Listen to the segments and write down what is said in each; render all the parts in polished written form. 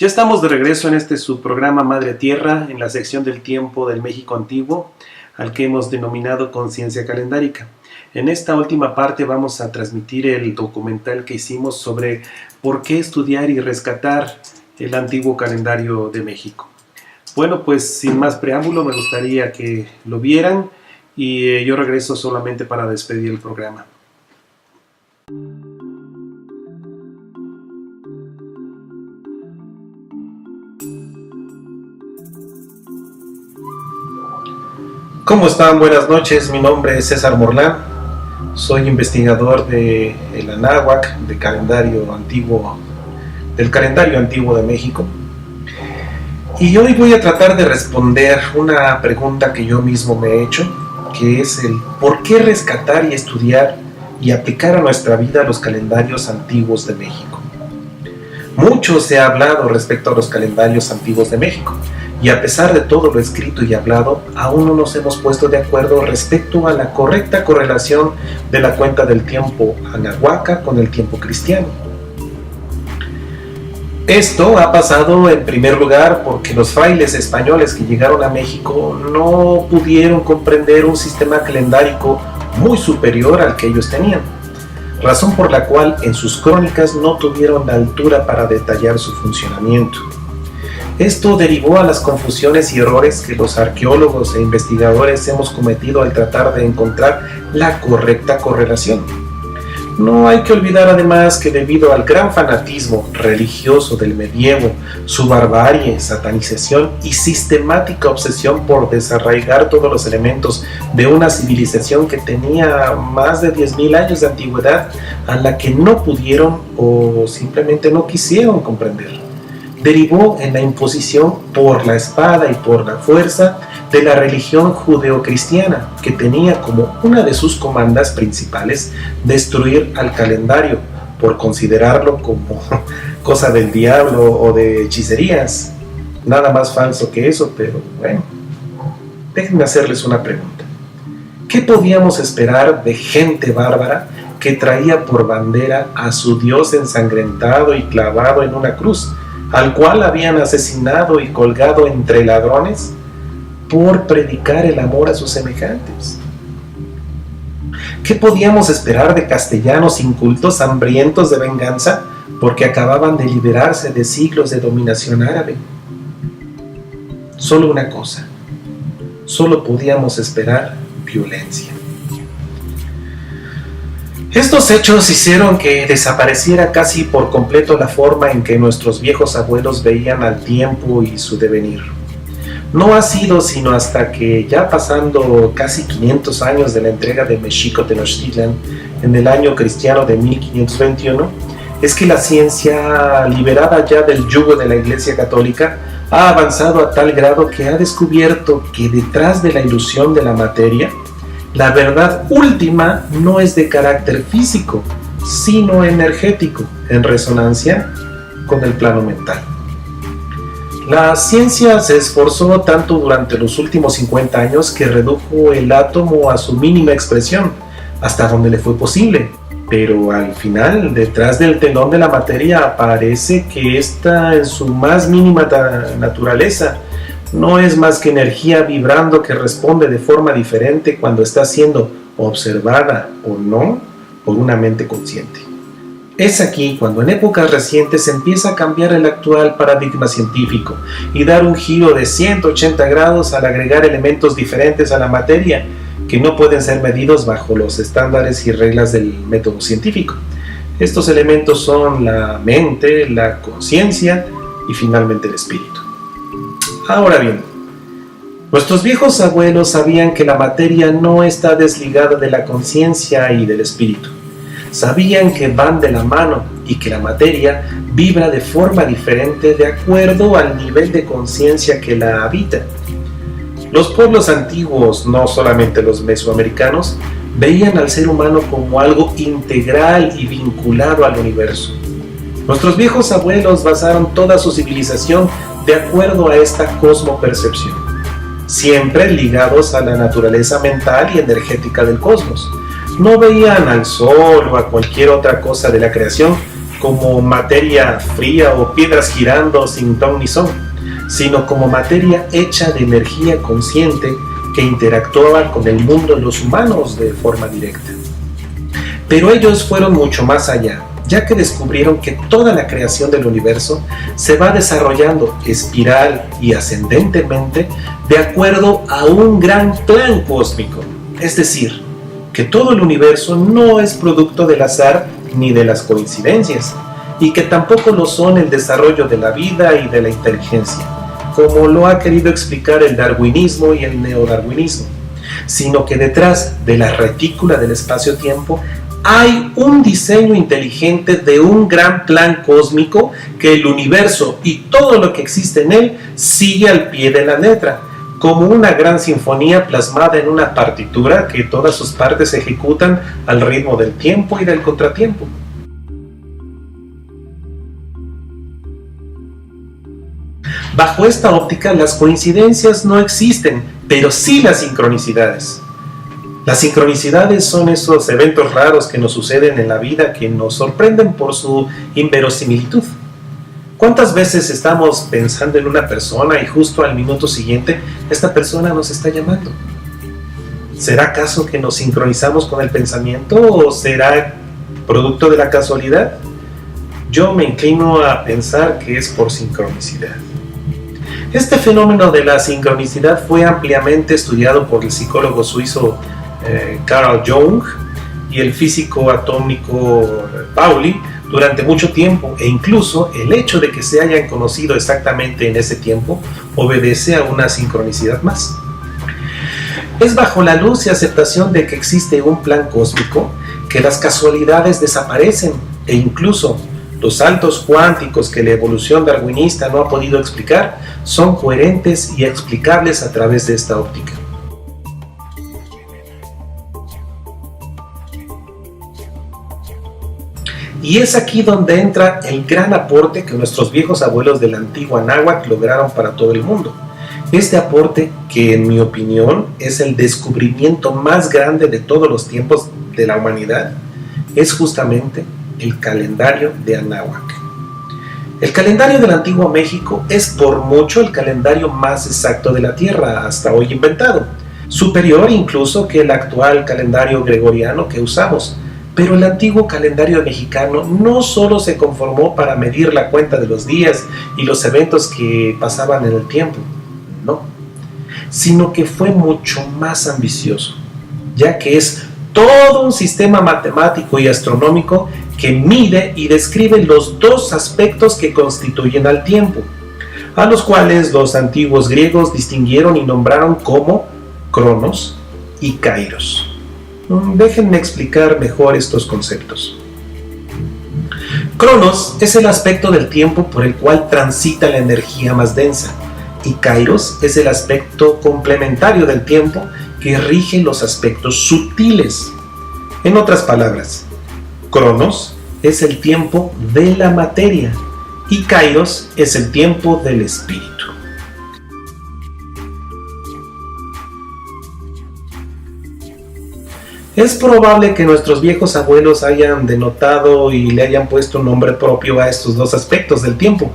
Ya estamos de regreso en este subprograma Madre Tierra, en la sección del tiempo del México antiguo, al que hemos denominado Conciencia Calendárica. En esta última parte vamos a transmitir el documental que hicimos sobre por qué estudiar y rescatar el antiguo calendario de México. Bueno, pues sin más preámbulo, me gustaría que lo vieran y yo regreso solamente para despedir el programa. ¿Cómo están? Buenas noches, mi nombre es César Morlán, soy investigador del Anáhuac, del calendario antiguo de México. Y hoy voy a tratar de responder una pregunta que yo mismo me he hecho, que es el ¿por qué rescatar y estudiar y aplicar a nuestra vida los calendarios antiguos de México? Mucho se ha hablado respecto a los calendarios antiguos de México, y a pesar de todo lo escrito y hablado, aún no nos hemos puesto de acuerdo respecto a la correcta correlación de la cuenta del tiempo anahuaca con el tiempo cristiano. Esto ha pasado en primer lugar porque los frailes españoles que llegaron a México no pudieron comprender un sistema calendárico muy superior al que ellos tenían, razón por la cual en sus crónicas no tuvieron la altura para detallar su funcionamiento. Esto derivó a las confusiones y errores que los arqueólogos e investigadores hemos cometido al tratar de encontrar la correcta correlación. No hay que olvidar además que debido al gran fanatismo religioso del medievo, su barbarie, satanización y sistemática obsesión por desarraigar todos los elementos de una civilización que tenía más de 10.000 años de antigüedad, a la que no pudieron o simplemente no quisieron comprender, derivó en la imposición por la espada y por la fuerza de la religión judeocristiana, que tenía como una de sus comandas principales destruir al calendario, por considerarlo como cosa del diablo o de hechicerías. Nada más falso que eso, pero bueno, déjenme hacerles una pregunta. ¿Qué podíamos esperar de gente bárbara que traía por bandera a su Dios ensangrentado y clavado en una cruz, al cual habían asesinado y colgado entre ladrones por predicar el amor a sus semejantes? ¿Qué podíamos esperar de castellanos incultos, hambrientos de venganza, porque acababan de liberarse de siglos de dominación árabe? Solo una cosa, solo podíamos esperar violencia. Estos hechos hicieron que desapareciera casi por completo la forma en que nuestros viejos abuelos veían al tiempo y su devenir. No ha sido sino hasta que, ya pasando casi 500 años de la entrega de Mexico Tenochtitlan en el año cristiano de 1521, es que la ciencia, liberada ya del yugo de la Iglesia Católica, ha avanzado a tal grado que ha descubierto que detrás de la ilusión de la materia, la verdad última no es de carácter físico, sino energético, en resonancia con el plano mental. La ciencia se esforzó tanto durante los últimos 50 años que redujo el átomo a su mínima expresión, hasta donde le fue posible. Pero al final, detrás del telón de la materia aparece que ésta, en su más mínima naturaleza, no es más que energía vibrando que responde de forma diferente cuando está siendo observada o no por una mente consciente. Es aquí cuando en épocas recientes empieza a cambiar el actual paradigma científico y dar un giro de 180 grados al agregar elementos diferentes a la materia que no pueden ser medidos bajo los estándares y reglas del método científico. Estos elementos son la mente, la conciencia y finalmente el espíritu. Ahora bien, nuestros viejos abuelos sabían que la materia no está desligada de la conciencia y del espíritu. Sabían que van de la mano y que la materia vibra de forma diferente de acuerdo al nivel de conciencia que la habita. Los pueblos antiguos, no solamente los mesoamericanos, veían al ser humano como algo integral y vinculado al universo. Nuestros viejos abuelos basaron toda su civilización de acuerdo a esta cosmopercepción, siempre ligados a la naturaleza mental y energética del cosmos. No veían al sol o a cualquier otra cosa de la creación como materia fría o piedras girando sin ton ni son, sino como materia hecha de energía consciente que interactuaba con el mundo de los humanos de forma directa. Pero ellos fueron mucho más allá, ya que descubrieron que toda la creación del universo se va desarrollando espiral y ascendentemente de acuerdo a un gran plan cósmico. Es decir, que todo el universo no es producto del azar ni de las coincidencias, y que tampoco lo son el desarrollo de la vida y de la inteligencia, como lo ha querido explicar el darwinismo y el neodarwinismo, sino que detrás de la retícula del espacio-tiempo hay un diseño inteligente de un gran plan cósmico que el universo y todo lo que existe en él sigue al pie de la letra, como una gran sinfonía plasmada en una partitura que todas sus partes ejecutan al ritmo del tiempo y del contratiempo. Bajo esta óptica, las coincidencias no existen, pero sí las sincronicidades. Las sincronicidades son esos eventos raros que nos suceden en la vida que nos sorprenden por su inverosimilitud. ¿Cuántas veces estamos pensando en una persona y justo al minuto siguiente esta persona nos está llamando? ¿Será acaso que nos sincronizamos con el pensamiento o será producto de la casualidad? Yo me inclino a pensar que es por sincronicidad. Este fenómeno de la sincronicidad fue ampliamente estudiado por el psicólogo suizo Carl Jung y el físico atómico Pauli durante mucho tiempo, e incluso el hecho de que se hayan conocido exactamente en ese tiempo obedece a una sincronicidad más. Es bajo la luz y aceptación de que existe un plan cósmico que las casualidades desaparecen, e incluso los saltos cuánticos que la evolución darwinista no ha podido explicar son coherentes y explicables a través de esta óptica. Y es aquí donde entra el gran aporte que nuestros viejos abuelos de la antigua náhuatl lograron para todo el mundo. Este aporte, que en mi opinión es el descubrimiento más grande de todos los tiempos de la humanidad, es justamente el calendario de Anáhuac. El calendario del antiguo México es por mucho el calendario más exacto de la Tierra hasta hoy inventado, superior incluso que el actual calendario gregoriano que usamos. Pero el antiguo calendario mexicano no solo se conformó para medir la cuenta de los días y los eventos que pasaban en el tiempo, no, sino que fue mucho más ambicioso, ya que es todo un sistema matemático y astronómico que mide y describe los dos aspectos que constituyen al tiempo, a los cuales los antiguos griegos distinguieron y nombraron como Cronos y Kairos. Déjenme explicar mejor estos conceptos. Cronos es el aspecto del tiempo por el cual transita la energía más densa, y Kairos es el aspecto complementario del tiempo que rige los aspectos sutiles. En otras palabras, Cronos es el tiempo de la materia y Kairos es el tiempo del espíritu. Es probable que nuestros viejos abuelos hayan denotado y le hayan puesto un nombre propio a estos dos aspectos del tiempo,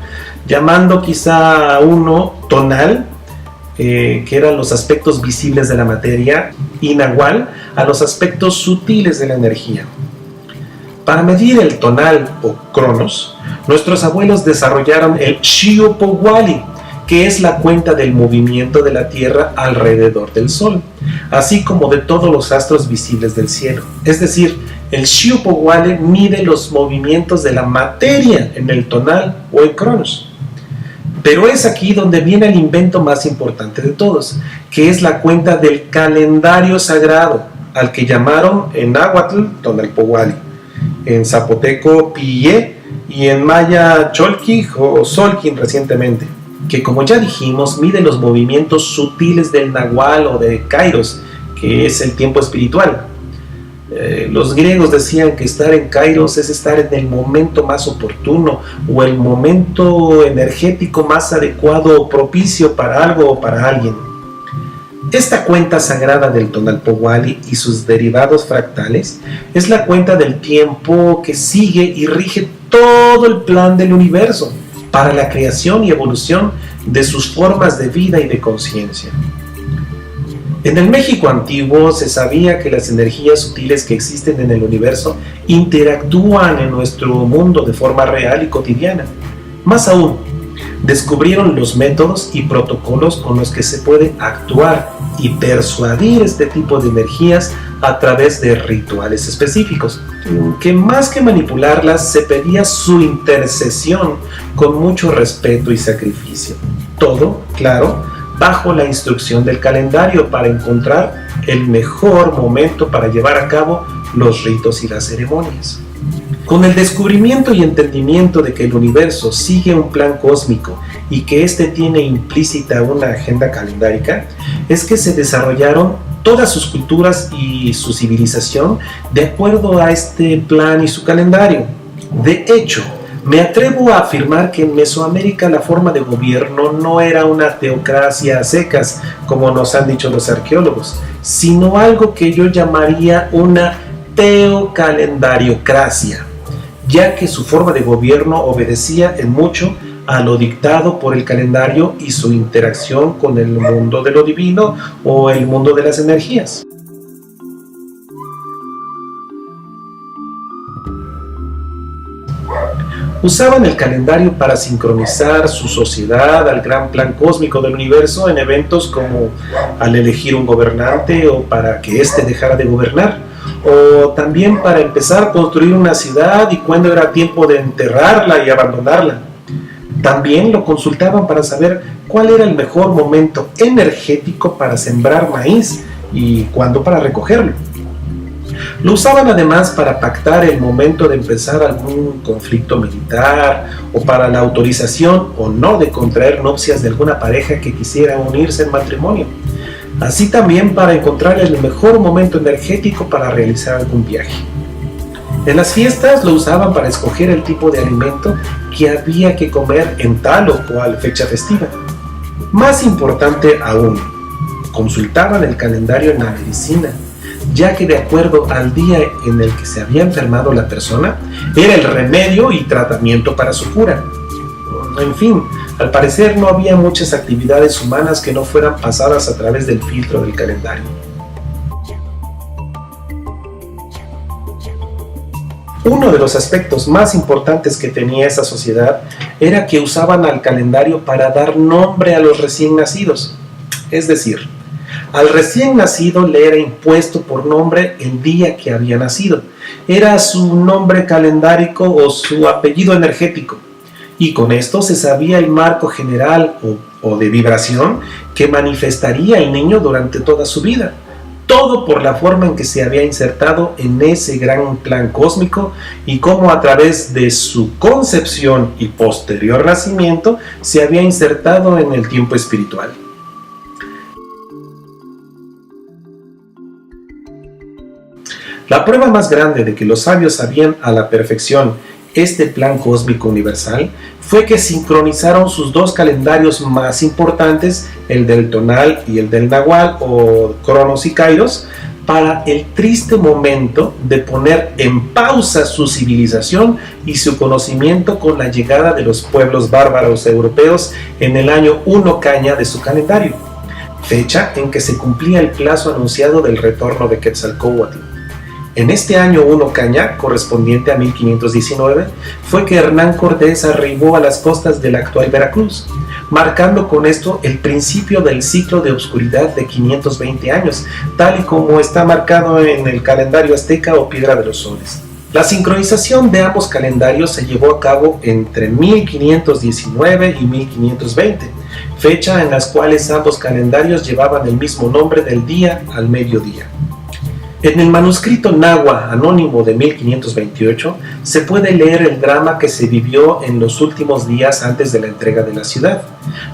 llamando quizá a uno tonal, que eran los aspectos visibles de la materia, y nahual, a los aspectos sutiles de la energía. Para medir el tonal o cronos, nuestros abuelos desarrollaron el Xiuhpohualli, que es la cuenta del movimiento de la Tierra alrededor del Sol, así como de todos los astros visibles del cielo. Es decir, el Xiuhpohualli mide los movimientos de la materia en el tonal o en cronos. Pero es aquí donde viene el invento más importante de todos, que es la cuenta del calendario sagrado, al que llamaron en náhuatl Tonalpohualli, en zapoteco Pillé y en maya Cholqui o Solquin recientemente, que como ya dijimos mide los movimientos sutiles del nahual o de Kairos, que es el tiempo espiritual. Los griegos decían que estar en Kairos es estar en el momento más oportuno o el momento energético más adecuado o propicio para algo o para alguien. Esta cuenta sagrada del Tonalpohualli y sus derivados fractales es la cuenta del tiempo que sigue y rige todo el plan del universo para la creación y evolución de sus formas de vida y de conciencia. En el México antiguo se sabía que las energías sutiles que existen en el universo interactúan en nuestro mundo de forma real y cotidiana. Más aún, descubrieron los métodos y protocolos con los que se puede actuar y persuadir este tipo de energías a través de rituales específicos, que más que manipularlas se pedía su intercesión con mucho respeto y sacrificio. Todo, claro, bajo la instrucción del calendario para encontrar el mejor momento para llevar a cabo los ritos y las ceremonias. Con el descubrimiento y entendimiento de que el universo sigue un plan cósmico y que éste tiene implícita una agenda calendárica, es que se desarrollaron todas sus culturas y su civilización de acuerdo a este plan y su calendario. De hecho, me atrevo a afirmar que en Mesoamérica la forma de gobierno no era una teocracia a secas, como nos han dicho los arqueólogos, sino algo que yo llamaría una teocalendariocracia, ya que su forma de gobierno obedecía en mucho a lo dictado por el calendario y su interacción con el mundo de lo divino o el mundo de las energías. Usaban el calendario para sincronizar su sociedad al gran plan cósmico del universo en eventos como al elegir un gobernante o para que éste dejara de gobernar, o también para empezar a construir una ciudad y cuándo era tiempo de enterrarla y abandonarla. También lo consultaban para saber cuál era el mejor momento energético para sembrar maíz y cuándo para recogerlo. Lo usaban además para pactar el momento de empezar algún conflicto militar o para la autorización o no de contraer nupcias de alguna pareja que quisiera unirse en matrimonio. Así también para encontrar el mejor momento energético para realizar algún viaje. En las fiestas lo usaban para escoger el tipo de alimento que había que comer en tal o cual fecha festiva. Más importante aún, consultaban el calendario en la medicina, ya que de acuerdo al día en el que se había enfermado la persona, era el remedio y tratamiento para su cura. En fin, al parecer no había muchas actividades humanas que no fueran pasadas a través del filtro del calendario. Uno de los aspectos más importantes que tenía esa sociedad era que usaban al calendario para dar nombre a los recién nacidos. Es decir, al recién nacido le era impuesto por nombre el día que había nacido. Era su nombre calendárico o su apellido energético. Y con esto se sabía el marco general o de vibración que manifestaría el niño durante toda su vida. Todo por la forma en que se había insertado en ese gran plan cósmico y cómo a través de su concepción y posterior nacimiento se había insertado en el tiempo espiritual. La prueba más grande de que los sabios sabían a la perfección este plan cósmico universal fue que sincronizaron sus dos calendarios más importantes, el del tonal y el del nahual o Cronos y Kairos, para el triste momento de poner en pausa su civilización y su conocimiento con la llegada de los pueblos bárbaros europeos en el año 1 Caña de su calendario, fecha en que se cumplía el plazo anunciado del retorno de Quetzalcóatl. En este año 1 Caña, correspondiente a 1519, fue que Hernán Cortés arribó a las costas de la actual Veracruz, marcando con esto el principio del ciclo de oscuridad de 520 años, tal y como está marcado en el calendario azteca o Piedra de los Soles. La sincronización de ambos calendarios se llevó a cabo entre 1519 y 1520, fecha en las cuales ambos calendarios llevaban el mismo nombre del día al mediodía. En el manuscrito náhuatl anónimo de 1528 se puede leer el drama que se vivió en los últimos días antes de la entrega de la ciudad,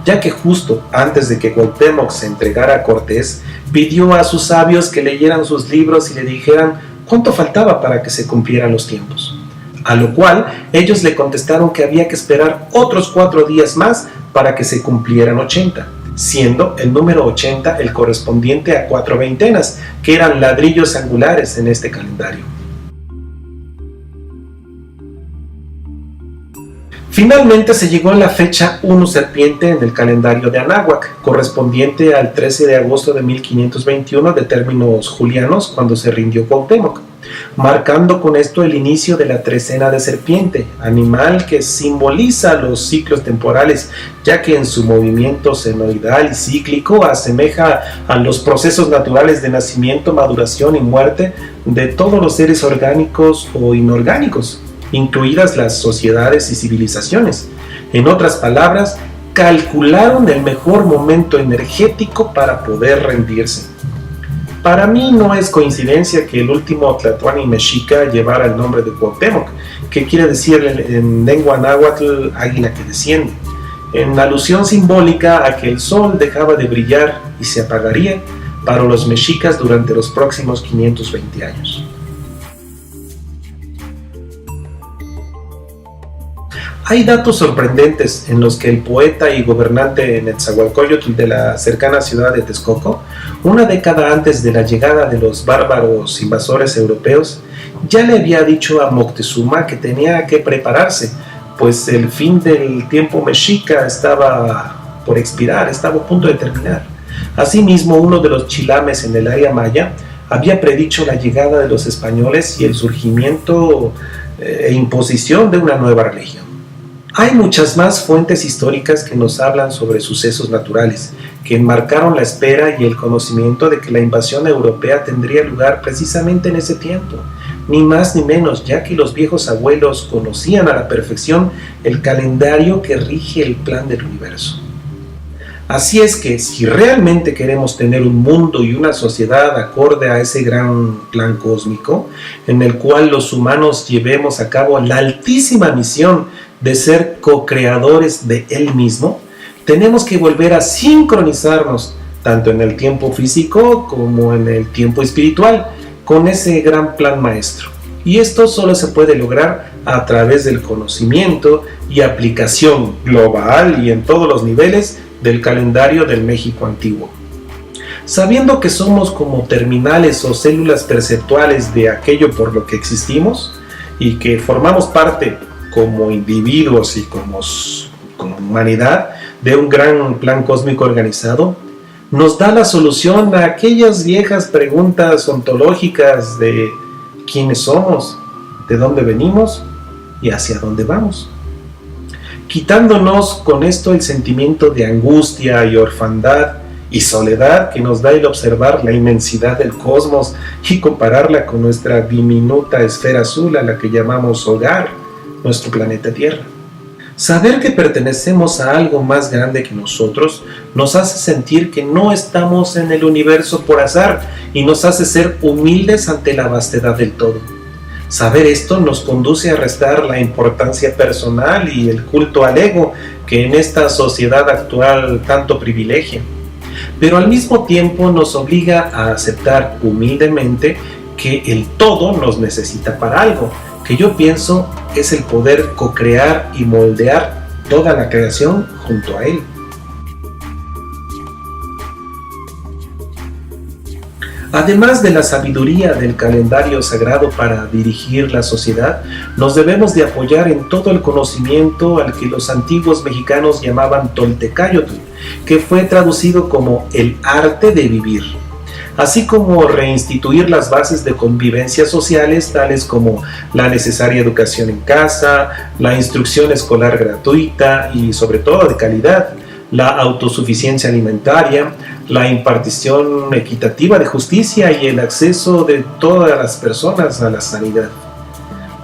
ya que justo antes de que Cuauhtémoc se entregara a Cortés, pidió a sus sabios que leyeran sus libros y le dijeran cuánto faltaba para que se cumplieran los tiempos, a lo cual ellos le contestaron que había que esperar otros 4 días más para que se cumplieran 80. siendo el número 80 el correspondiente a 4 veintenas, que eran ladrillos angulares en este calendario. Finalmente se llegó a la fecha 1 serpiente en el calendario de Anáhuac, correspondiente al 13 de agosto de 1521 de términos julianos, cuando se rindió Cuauhtémoc, marcando con esto el inicio de la trecena de serpiente, animal que simboliza los ciclos temporales, ya que en su movimiento senoidal y cíclico asemeja a los procesos naturales de nacimiento, maduración y muerte de todos los seres orgánicos o inorgánicos, incluidas las sociedades y civilizaciones. En otras palabras, calcularon el mejor momento energético para poder rendirse. Para mí no es coincidencia que el último tlatoani mexica llevara el nombre de Cuauhtémoc, que quiere decir en lengua náhuatl águila que desciende, en alusión simbólica a que el sol dejaba de brillar y se apagaría para los mexicas durante los próximos 520 años. Hay datos sorprendentes en los que el poeta y gobernante Netzahualcóyotl de la cercana ciudad de Texcoco, una década antes de la llegada de los bárbaros invasores europeos, ya le había dicho a Moctezuma que tenía que prepararse, pues el fin del tiempo mexica estaba por expirar, estaba a punto de terminar. Asimismo, uno de los chilames en el área maya había predicho la llegada de los españoles y el surgimiento e imposición de una nueva religión. Hay muchas más fuentes históricas que nos hablan sobre sucesos naturales, que enmarcaron la espera y el conocimiento de que la invasión europea tendría lugar precisamente en ese tiempo, ni más ni menos, ya que los viejos abuelos conocían a la perfección el calendario que rige el plan del universo. Así es que si realmente queremos tener un mundo y una sociedad acorde a ese gran plan cósmico, en el cual los humanos llevemos a cabo la altísima misión de ser co-creadores de él mismo, tenemos que volver a sincronizarnos tanto en el tiempo físico como en el tiempo espiritual con ese gran plan maestro. Y esto solo se puede lograr a través del conocimiento y aplicación global y en todos los niveles del calendario del México antiguo. Sabiendo que somos como terminales o células perceptuales de aquello por lo que existimos y que formamos parte como individuos y como humanidad de un gran plan cósmico organizado, nos da la solución a aquellas viejas preguntas ontológicas de quiénes somos, de dónde venimos y hacia dónde vamos, quitándonos con esto el sentimiento de angustia y orfandad y soledad que nos da el observar la inmensidad del cosmos y compararla con nuestra diminuta esfera azul a la que llamamos hogar, nuestro planeta Tierra. Saber que pertenecemos a algo más grande que nosotros nos hace sentir que no estamos en el universo por azar y nos hace ser humildes ante la vastedad del todo. Saber esto nos conduce a restar la importancia personal y el culto al ego que en esta sociedad actual tanto privilegia, pero al mismo tiempo nos obliga a aceptar humildemente que el todo nos necesita para algo, que yo pienso es el poder co-crear y moldear toda la creación junto a él. Además de la sabiduría del calendario sagrado para dirigir la sociedad, nos debemos de apoyar en todo el conocimiento al que los antiguos mexicanos llamaban Toltecayotl, que fue traducido como el arte de vivir, así como reinstituir las bases de convivencia sociales tales como la necesaria educación en casa, la instrucción escolar gratuita y sobre todo de calidad, la autosuficiencia alimentaria, la impartición equitativa de justicia y el acceso de todas las personas a la sanidad.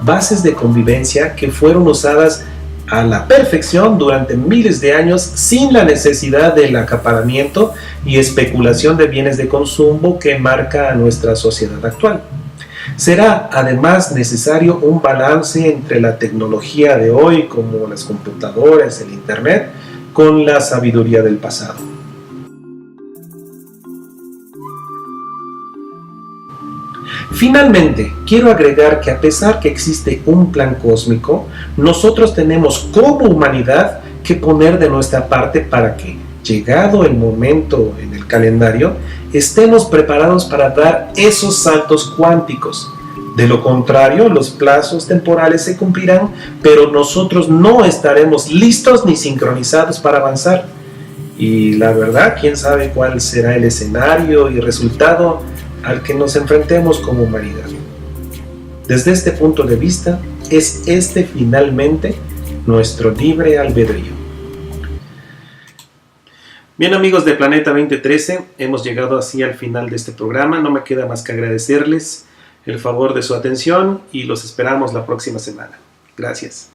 Bases de convivencia que fueron usadas a la perfección durante miles de años sin la necesidad del acaparamiento y especulación de bienes de consumo que marca a nuestra sociedad actual. Será además necesario un balance entre la tecnología de hoy, como las computadoras, el internet, con la sabiduría del pasado. Finalmente, quiero agregar que a pesar que existe un plan cósmico, nosotros tenemos como humanidad que poner de nuestra parte para que, llegado el momento en el calendario, estemos preparados para dar esos saltos cuánticos. De lo contrario, los plazos temporales se cumplirán, pero nosotros no estaremos listos ni sincronizados para avanzar. Y la verdad, quién sabe cuál será el escenario y resultado al que nos enfrentemos como humanidad. Desde este punto de vista, es este finalmente nuestro libre albedrío. Bien, amigos de Planeta 2013, hemos llegado así al final de este programa. No me queda más que agradecerles el favor de su atención y los esperamos la próxima semana. Gracias.